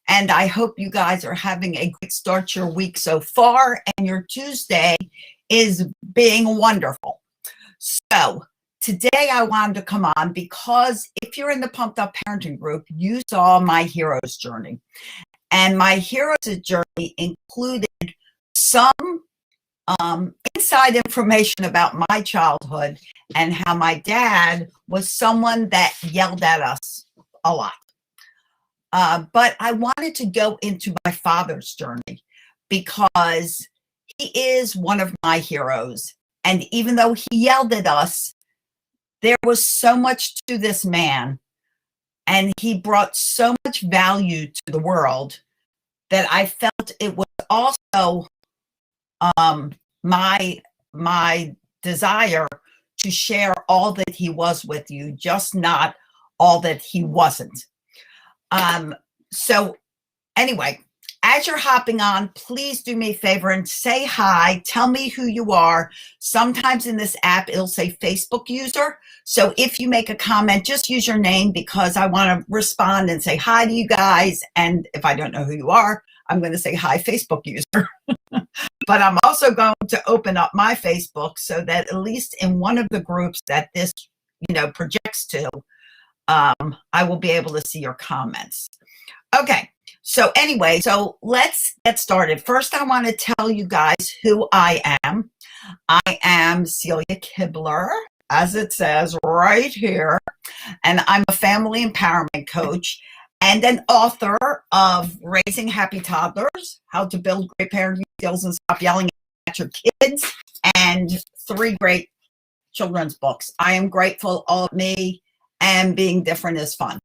And I hope you guys are having a great start to your week so far, and your Tuesday is being wonderful. So today I wanted to come on because if you're in the Pumped Up Parenting group, you saw my hero's journey. And my hero's journey included some inside information about my childhood and how my dad was someone that yelled at us a lot. But I wanted to go into my father's journey because he is one of my heroes. And even though he yelled at us, there was so much to this man, and he brought so much value to the world that I felt it was also my desire to share all that he was with you, just not all that he wasn't. So anyway, as you're hopping on, please do me a favor and say hi. Tell me who you are. Sometimes in this app, it'll say Facebook user. So if you make a comment, just use your name because I want to respond and say hi to you guys. And if I don't know who you are, I'm going to say hi, Facebook user. But I'm also going to open up my Facebook so that at least in one of the groups that this, projects to, I will be able to see your comments. Okay. So anyway, so let's get started. First, I want to tell you guys who I am. I am Celia Kibler, as it says right here, and I'm a family empowerment coach and an author of Raising Happy Toddlers, How to Build Great Parenting Skills and Stop Yelling at Your Kids, and 3 great children's books. I am grateful all of me, and being different is fun.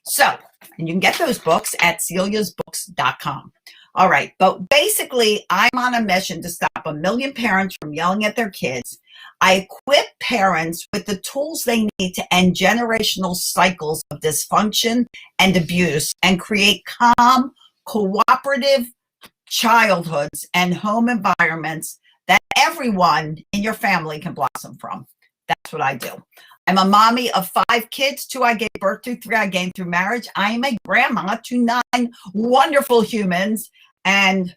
So, and you can get those books at celiasbooks.com. All right, but basically, I'm on a mission to stop 1 million parents from yelling at their kids. I equip parents with the tools they need to end generational cycles of dysfunction and abuse and create calm, cooperative childhoods and home environments that everyone in your family can blossom from. That's what I do. I'm a mommy of 5 kids, 2 I gave birth to, 3 I gained through marriage. I am a grandma to 9 wonderful humans, and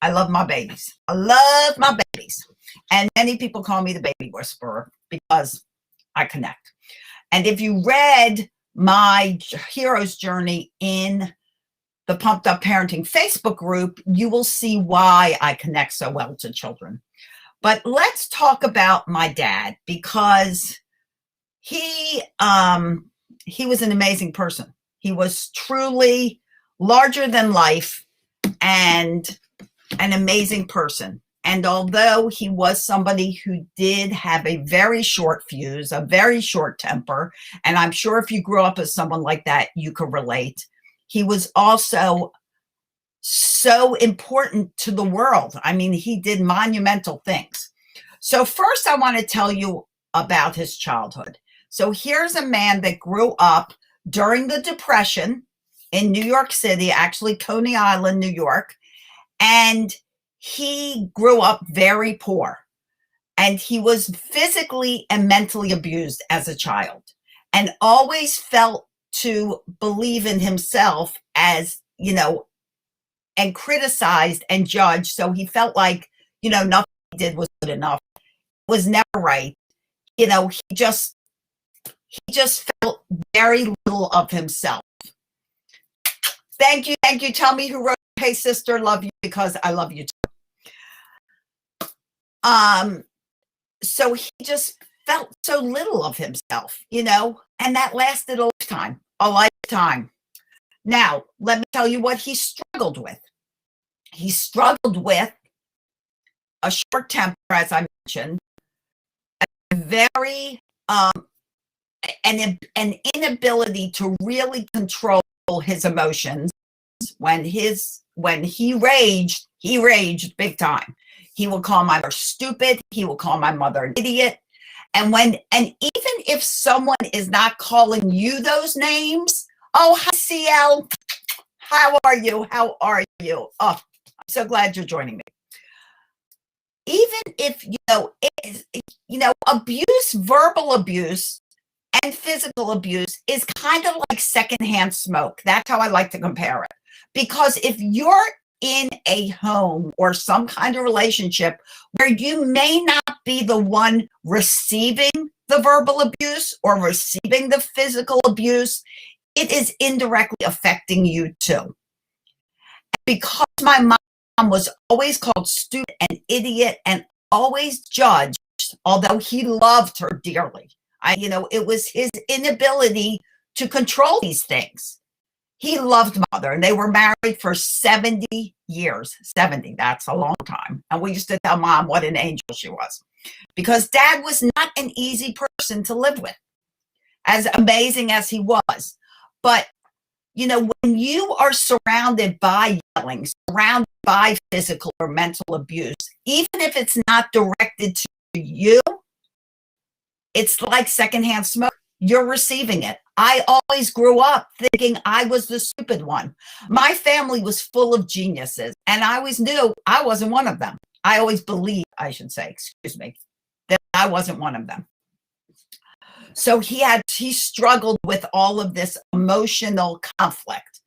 I love my babies. I love my babies. And many people call me the baby whisperer because I connect. And if you read my hero's journey in the Pumped Up Parenting Facebook group, you will see why I connect so well to children. But let's talk about my dad, because he was an amazing person. He was truly larger than life and an amazing person. And although he was somebody who did have a very short fuse, a very short temper, and I'm sure if you grew up as someone like that, you could relate, he was also so important to the world. I mean, he did monumental things. So first, I want to tell you about his childhood. So here's a man that grew up during the Depression in New York City, actually Coney Island, New York. And he grew up very poor. And he was physically and mentally abused as a child and always felt to believe in himself as, and criticized and judged. So he felt like, nothing he did was good enough. It was never right. He just felt very little of himself. Thank you. Tell me who wrote, "Hey sister, love you," because I love you too. So he just felt so little of himself, and that lasted a lifetime. Now, let me tell you what he struggled with. He struggled with a short temper, as I mentioned, a very an inability to really control his emotions. When he raged big time. He will call my mother stupid. He will call my mother an idiot. And even if someone is not calling you those names, oh, hi CL, how are you? Oh, I'm so glad you're joining me. Even if abuse, verbal abuse and physical abuse is kind of like secondhand smoke. That's how I like to compare it. Because if you're in a home or some kind of relationship where you may not be the one receiving the verbal abuse or receiving the physical abuse, it is indirectly affecting you too. Because my mom was always called stupid and idiot and always judged, although he loved her dearly. It was his inability to control these things. He loved mother, and they were married for 70 years. 70, that's a long time. And we used to tell mom what an angel she was, because dad was not an easy person to live with, as amazing as he was. But, when you are surrounded by yelling, surrounded by physical or mental abuse, even if it's not directed to you, it's like secondhand smoke. You're receiving it. I always grew up thinking I was the stupid one. My family was full of geniuses, and I always knew I wasn't one of them. I always believed, that I wasn't one of them. So he struggled with all of this emotional conflict.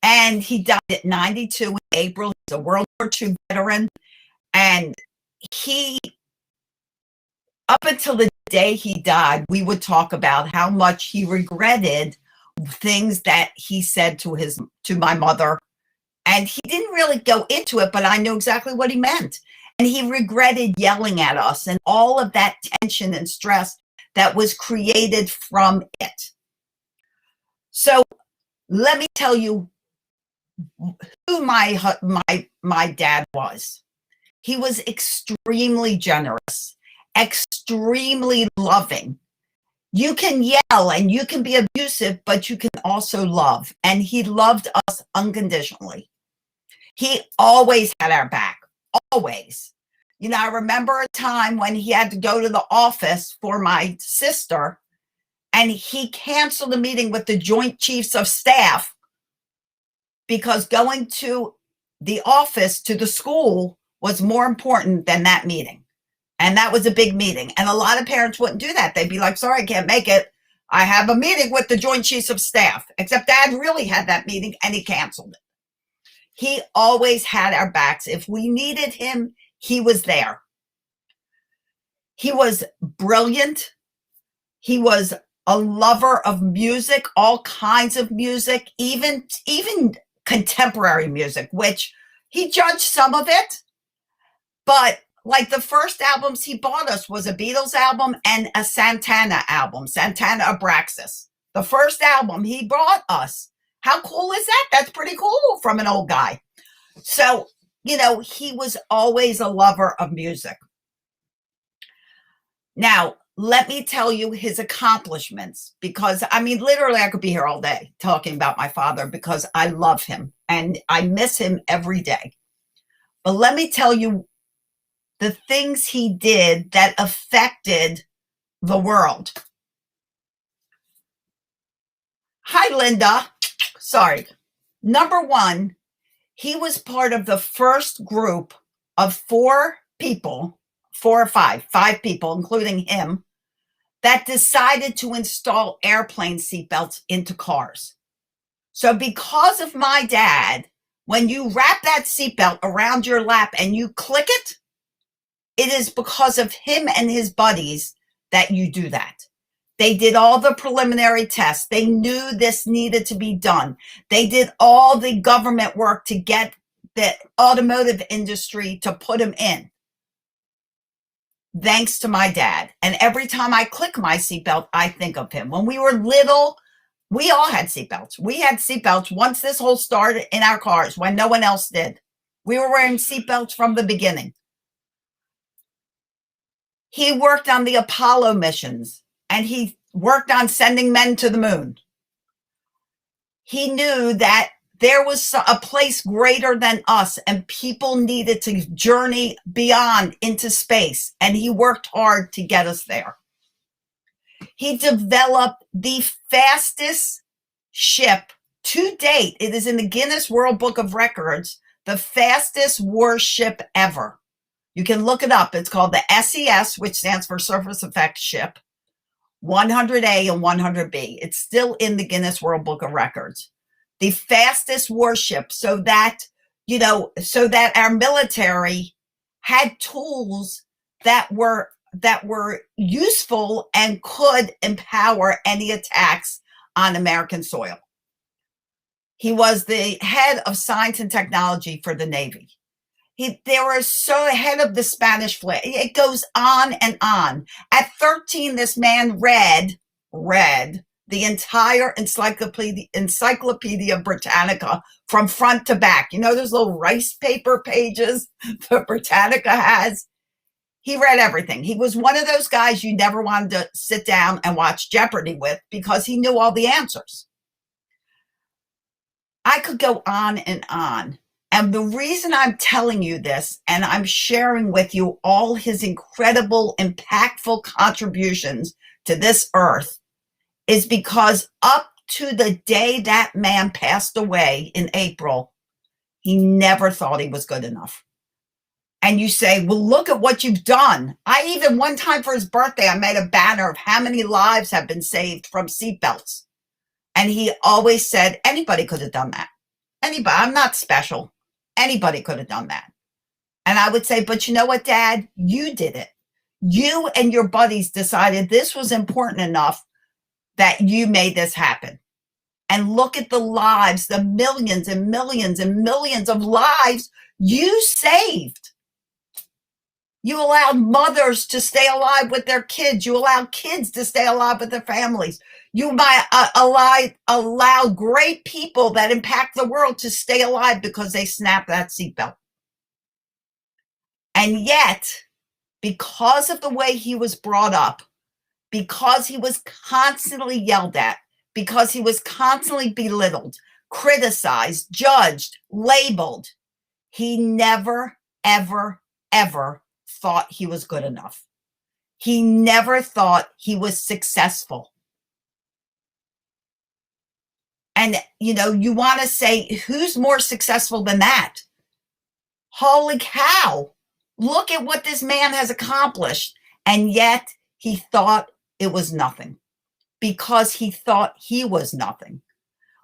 And he died at 92 in April. He's a World War II veteran. And up until the day he died, we would talk about how much he regretted things that he said to my mother. And he didn't really go into it, but I knew exactly what he meant. And he regretted yelling at us and all of that tension and stress that was created from it. So let me tell you who my dad was. He was extremely generous, extremely loving. You can yell and you can be abusive, but you can also love. And he loved us unconditionally. He always had our back, always. I remember a time when he had to go to the office for my sister, and he canceled a meeting with the Joint Chiefs of Staff because going to the office to the school was more important than that meeting. And that was a big meeting. And a lot of parents wouldn't do that. They'd be like, sorry, I can't make it. I have a meeting with the Joint Chiefs of Staff. Except Dad really had that meeting and he canceled it. He always had our backs. If we needed him, he was there. He was brilliant. He was a lover of music, all kinds of music, even contemporary music, which he judged some of it. But like the first albums he bought us was a Beatles album and a Santana album, Santana Abraxas. The first album he brought us. How cool is that? That's pretty cool from an old guy. So, he was always a lover of music. Now, let me tell you his accomplishments, because literally I could be here all day talking about my father because I love him and I miss him every day. But let me tell you the things he did that affected the world. Hi, Linda. Sorry. Number one, he was part of the first group of five people, including him, that decided to install airplane seatbelts into cars. So because of my dad, when you wrap that seatbelt around your lap and you click it, it is because of him and his buddies that you do that. They did all the preliminary tests. They knew this needed to be done. They did all the government work to get the automotive industry to put him in. Thanks to my dad. And every time I click my seatbelt, I think of him. When we were little, we all had seatbelts. We had seatbelts once this whole started in our cars when no one else did. We were wearing seatbelts from the beginning. He worked on the Apollo missions. And he worked on sending men to the moon. He knew that there was a place greater than us and people needed to journey beyond into space. And he worked hard to get us there. He developed the fastest ship to date. It is in the Guinness World Book of Records, the fastest warship ever. You can look it up. It's called the SES, which stands for Surface Effects Ship. 100A and 100B. It's still in the Guinness World Book of Records. the fastest warship, so that, so that our military had tools that were useful and could empower any attacks on American soil. He was the head of science and technology for the Navy. They were so head of the Spanish flag. It goes on and on. At 13, this man read the entire Encyclopedia Britannica from front to back. You know those little rice paper pages that Britannica has? He read everything. He was one of those guys you never wanted to sit down and watch Jeopardy with because he knew all the answers. I could go on and on. And the reason I'm telling you this, and I'm sharing with you all his incredible, impactful contributions to this earth, is because up to the day that man passed away in April, he never thought he was good enough. And you say, well, look at what you've done. I even, one time for his birthday, I made a banner of how many lives have been saved from seatbelts. And he always said, anybody could have done that. Anybody, I'm not special. Anybody could have done that. And I would say, but you know what, Dad? You did it. You and your buddies decided this was important enough that you made this happen. And look at the lives, the millions and millions and millions of lives you saved. You allowed mothers to stay alive with their kids. You allowed kids to stay alive with their families. You might allow great people that impact the world to stay alive because they snapped that seatbelt. And yet, because of the way he was brought up, because he was constantly yelled at, because he was constantly belittled, criticized, judged, labeled, he never, ever, ever thought he was good enough. He never thought he was successful. And, you want to say, who's more successful than that? Holy cow. Look at what this man has accomplished. And yet he thought it was nothing because he thought he was nothing.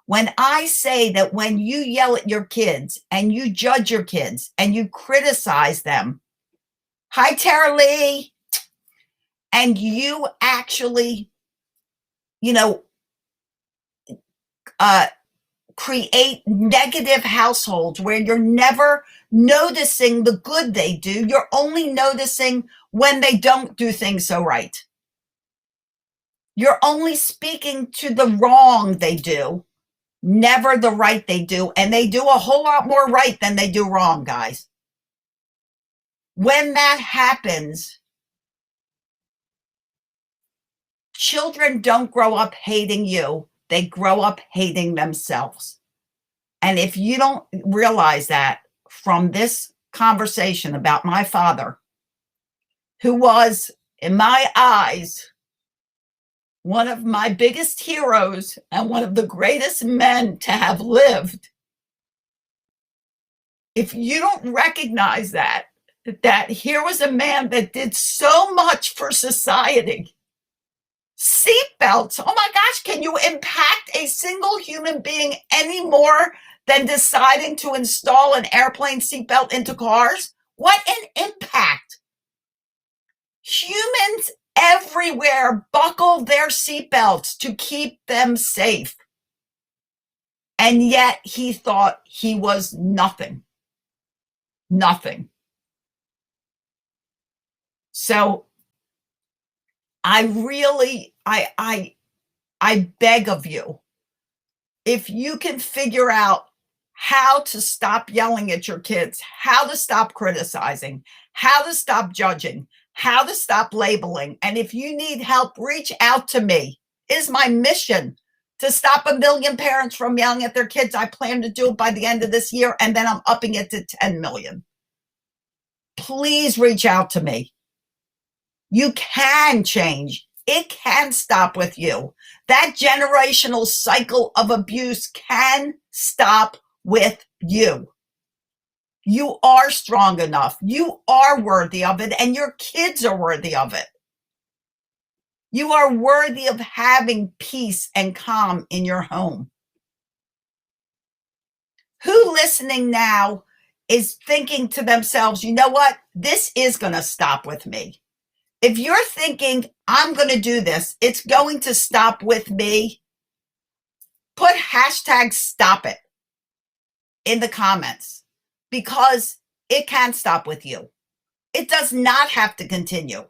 When I say that when you yell at your kids and you judge your kids and you criticize them, hi, Tara Lee, and you actually, create negative households where you're never noticing the good they do. You're only noticing when they don't do things so right. You're only speaking to the wrong they do, never the right they do. And they do a whole lot more right than they do wrong, guys. When that happens, children don't grow up hating you. They grow up hating themselves. And if you don't realize that from this conversation about my father, who was, in my eyes, one of my biggest heroes and one of the greatest men to have lived, if you don't recognize that here was a man that did so much for society. Seatbelts. Oh my gosh, can you impact a single human being any more than deciding to install an airplane seatbelt into cars? What an impact. Humans everywhere buckle their seatbelts to keep them safe. And yet he thought he was nothing. Nothing. So I really, I beg of you, if you can figure out how to stop yelling at your kids, how to stop criticizing, how to stop judging, how to stop labeling, and if you need help, reach out to me. It is my mission to stop 1 million parents from yelling at their kids. I plan to do it by the end of this year, and then I'm upping it to 10 million. Please reach out to me. You can change. It can stop with you. That generational cycle of abuse can stop with you. You are strong enough. You are worthy of it, and your kids are worthy of it. You are worthy of having peace and calm in your home. Who listening now is thinking to themselves, you know what? This is going to stop with me. If you're thinking, I'm going to do this, it's going to stop with me, put hashtag stop it in the comments, because it can stop with you. It does not have to continue.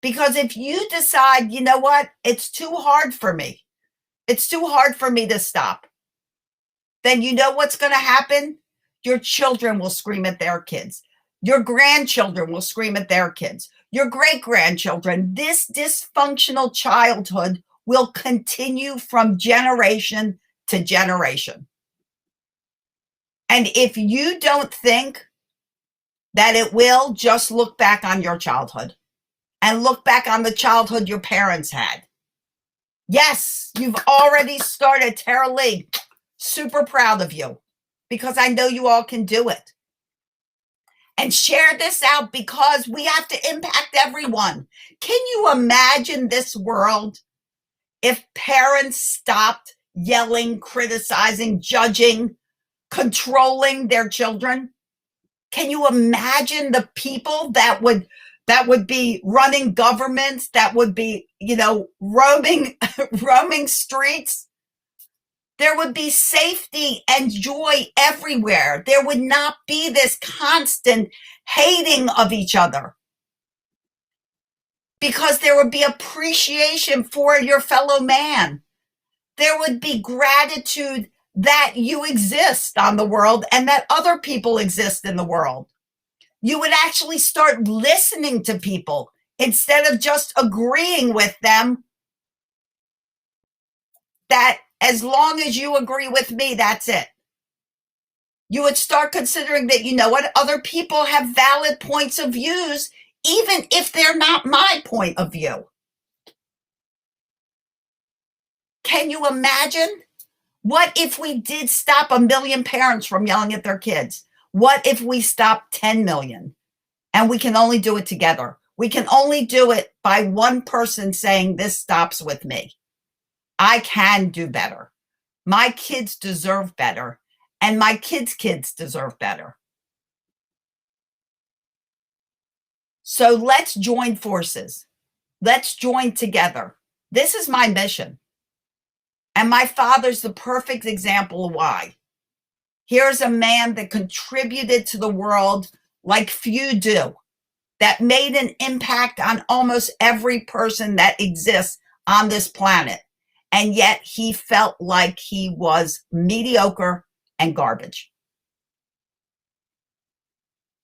Because if you decide, you know what, it's too hard for me, it's too hard for me to stop, then you know what's going to happen? Your children will scream at their kids. Your grandchildren will scream at their kids. Your great-grandchildren. This dysfunctional childhood will continue from generation to generation. And if you don't think that it will, just look back on your childhood and look back on the childhood your parents had. Yes, you've already started, Tara Lee. Super proud of you, because I know you all can do it. And share this out, because we have to impact everyone. Can you imagine this world if parents stopped yelling, criticizing, judging, controlling their children? Can you imagine the people that would be running governments, that would be, roaming streets? There would be safety and joy everywhere. There would not be this constant hating of each other, because there would be appreciation for your fellow man. There would be gratitude that you exist on the world and that other people exist in the world. You would actually start listening to people instead of just agreeing with them, that as long as you agree with me, that's it. You would start considering that, you know what, other people have valid points of views, even if they're not my point of view. Can you imagine? What if we did stop 1 million parents from yelling at their kids? What if we stopped 10 million? And we can only do it together. We can only do it by one person saying, this stops with me. I can do better. My kids deserve better. And my kids' kids deserve better. So let's join forces. Let's join together. This is my mission. And my father's the perfect example of why. Here's a man that contributed to the world like few do, that made an impact on almost every person that exists on this planet. And yet he felt like he was mediocre and garbage.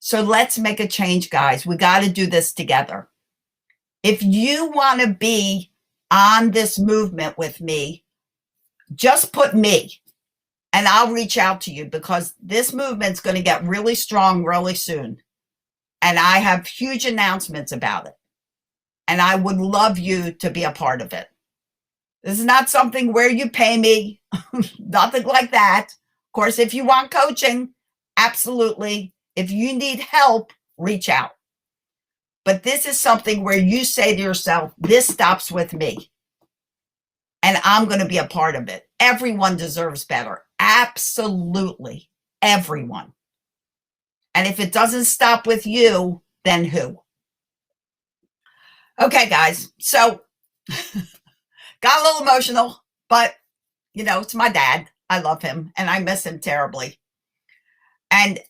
So let's make a change, guys. We got to do this together. If you want to be on this movement with me, just put me and I'll reach out to you, because this movement's going to get really strong really soon. And I have huge announcements about it. And I would love you to be a part of it. This is not something where you pay me, nothing like that. Of course, if you want coaching, absolutely. If you need help, reach out. But this is something where you say to yourself, this stops with me. And I'm going to be a part of it. Everyone deserves better. Absolutely. Everyone. And if it doesn't stop with you, then who? Okay, guys. So got a little emotional, but it's my dad. I love him and I miss him terribly. And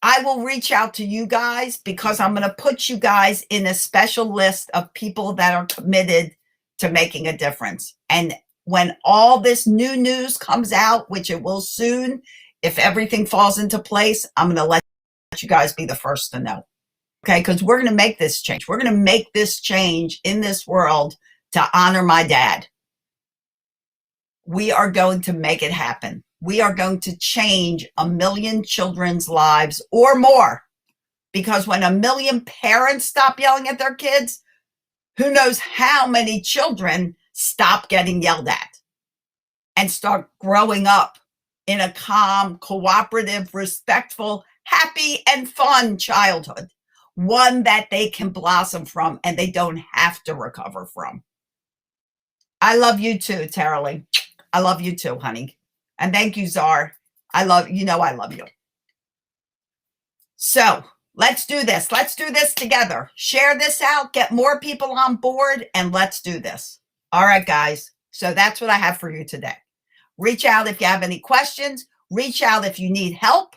I will reach out to you guys, because I'm going to put you guys in a special list of people that are committed to making a difference. And when all this new news comes out, which it will soon, if everything falls into place, I'm going to let you guys be the first to know. Okay, because we're going to make this change. We're going to make this change in this world to honor my dad. We are going to make it happen. We are going to change 1 million children's lives or more. Because when 1 million parents stop yelling at their kids, who knows how many children stop getting yelled at and start growing up in a calm, cooperative, respectful, happy, and fun childhood. One that they can blossom from and they don't have to recover from. I love you too, Tara Lee. I love you too, honey. And thank you, Czar. I love you. So let's do this. Let's do this together. Share this out, get more people on board, and let's do this. All right, guys. So that's what I have for you today. Reach out if you have any questions. Reach out if you need help.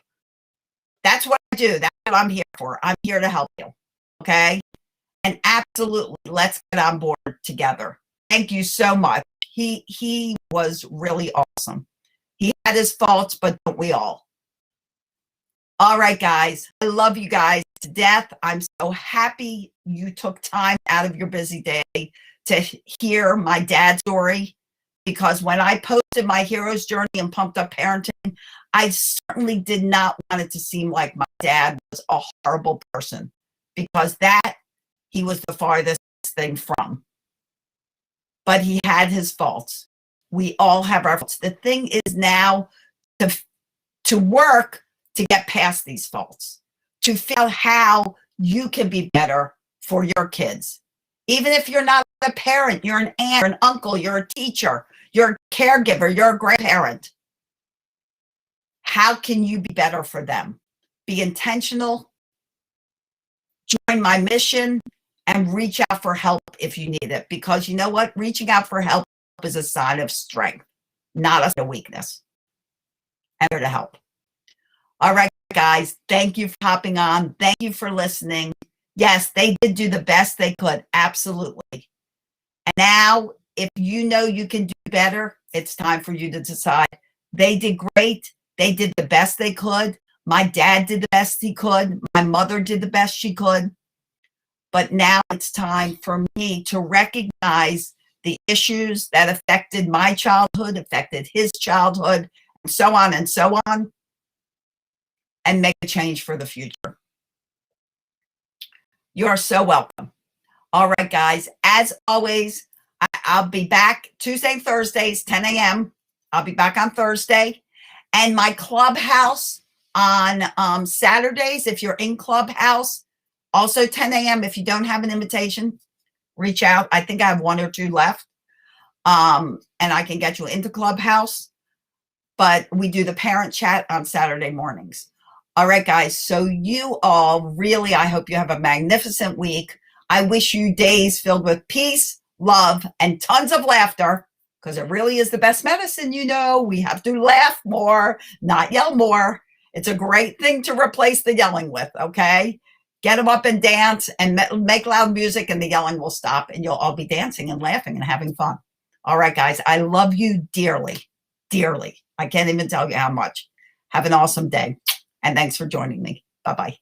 That's what I do. That's what I'm here for. I'm here to help you. Okay? And absolutely, let's get on board together. Thank you so much. He was really awesome. He had his faults, but don't we all? All right, guys. I love you guys to death. I'm so happy you took time out of your busy day to hear my dad's story, because when I posted my hero's journey and pumped up parenting, I certainly did not want it to seem like my dad was a horrible person, because that he was the farthest thing from. But he had his faults. We all have our faults. The thing is now to work to get past these faults, to figure out how you can be better for your kids. Even if you're not a parent, you're an aunt, you're an uncle, you're a teacher, you're a caregiver, you're a grandparent. How can you be better for them? Be intentional, join my mission, and reach out for help if you need it. Because you know what? Reaching out for help is a sign of strength, not a sign of weakness. I'm here to help. All right, guys. Thank you for hopping on. Thank you for listening. Yes, they did do the best they could. Absolutely. And now, if you know you can do better, it's time for you to decide. They did great. They did the best they could. My dad did the best he could. My mother did the best she could. But now it's time for me to recognize the issues that affected my childhood, affected his childhood, and so on, and make a change for the future. You are so welcome. All right, guys. As always, I'll be back Tuesday and Thursdays, 10 a.m. I'll be back on Thursday. And my Clubhouse on Saturdays, if you're in Clubhouse, also 10 a.m. If you don't have an invitation, reach out. I think I have 1 or 2 left. And I can get you into Clubhouse. But we do the parent chat on Saturday mornings. All right, guys. So you all really, I hope you have a magnificent week. I wish you days filled with peace, love, and tons of laughter, because it really is the best medicine. We have to laugh more, not yell more. It's a great thing to replace the yelling with, okay? Get them up and dance and make loud music, and the yelling will stop, and you'll all be dancing and laughing and having fun. All right, guys. I love you dearly, dearly. I can't even tell you how much. Have an awesome day. And thanks for joining me. Bye-bye.